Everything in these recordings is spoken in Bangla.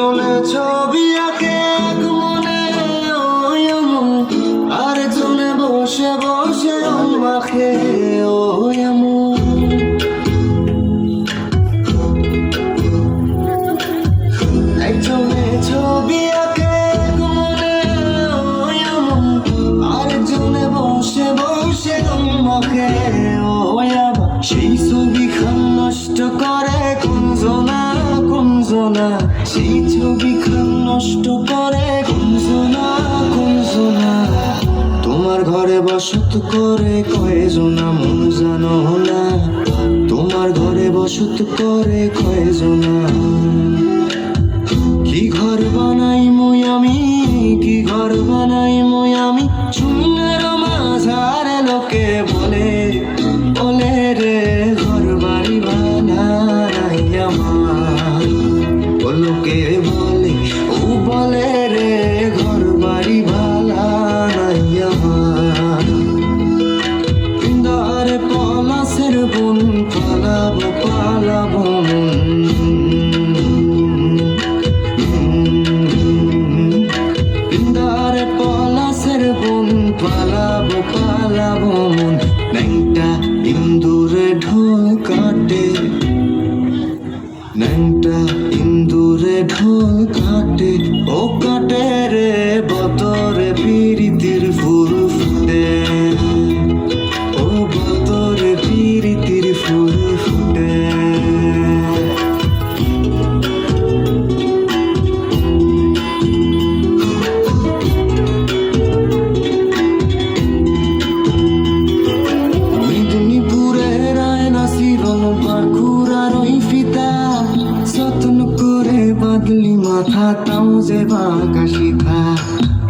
একজনে ছবি আঁকে এক মনে ওই এমন, আরেকজনে বসে বসে রং মাখে ওই এমন। একজনে ছবি আঁকে এক মনে ওই এমন, আরেকজনে বসে বসে রং মাখে ওই আবার। সেই ছবি খান নষ্ট করে কুঞ্জনা কুঞ্জনা, সেই ছবি খান নষ্ট করে কুঞ্জনা কুঞ্জনা। তোমার ঘরে বসত করে কয়জনা মন জানো না, তোমার ঘরে বসত করে কয়জনা। কি ঘর বানাই মুই আমি, কি ঘর বানাই মুই আমি, শূন্যের মাঝারে লোকে বলে বলে রে ঘর বাড়ি বানাই আমার। ও লোকে বলে, ও বলে রে ঘর বাড়ি বানাই আমার। বৃন্দারে পলাশের বন পালাবো পালাবো পালাবো পালাবো মন। ন্যাংটা ইন্দুরে ঢোল কাটে, ন্যাংটা ইন্দুরে ঢোল কাটে, ও কাটে রে বতরে প্রীতির ফুল ফুটে, ও বতরে প্রীতির ফুল ফুটে। বাদলি মাথা তাও যে বাঁকা শিখা,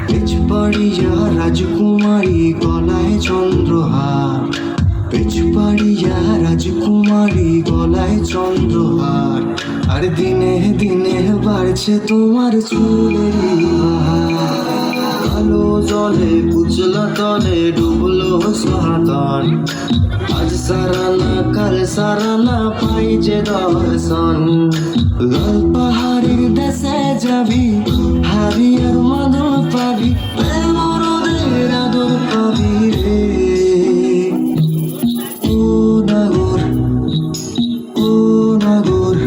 পেছ পাড়িয়া রাজকুমারী গলায় চন্দ্রহার, পেছ পাড়িয়া রাজকুমারী গলায় চন্দ্রহার। আর দিনে দিনে বাড়ছে তোমার চুলের বাহার, কালো জলে কুচলা তলে ডুবলো সোহাতন। আজ সারানা কাল সারানা পাই যে দর্শন, লাল পাহাড়ের দেশে যাবি হারিয়ার মাদল পাবি, প্রেমরদের আদর পাবি রে। ও নাগর, ও নাগর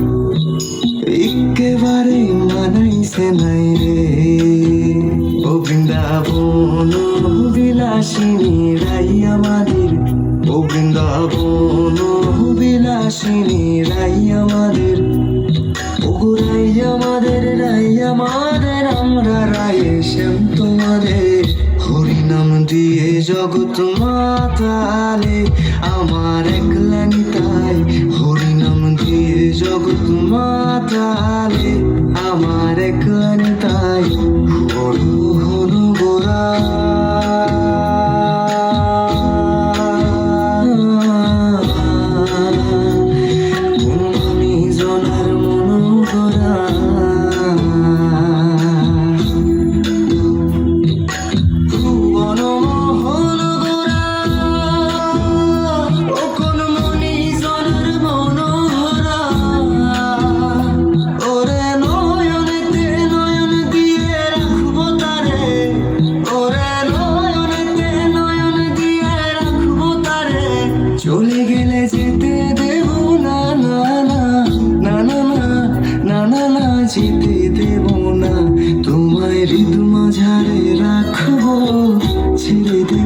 একেবারে মানাইছে নাই রে। ও বৃন্দাবন বিলাসিনী রাই আমাদের, ও বৃন্দাবন বিলাসিনী রাই আমাদের, ও রাই আমাদের রাই আমাদের, আমরা রায়ে শ্যাম তোমাদের। হরিনাম দিয়ে জগৎ মাতালে আমার একলানি তাই, হরিনাম দিয়ে জগৎ মাতালে আমার একলানি তাই। হরু হরু গোরা জনার মনোহরা, ভুবন মোহন গোরা, ও কোন মনি জনার মনোহরা। ওরে নয়নেতে নয়ন দিয়ে রাখবো তারে, ওরে নয়নেতে নয়ন দিয়ে রাখবো তারে। চলে গেলে যেতে দেব না না না না না না না না, যেতে দেব না তোমায় হৃদ মাঝারে রাখবো, ছেড়ে দেব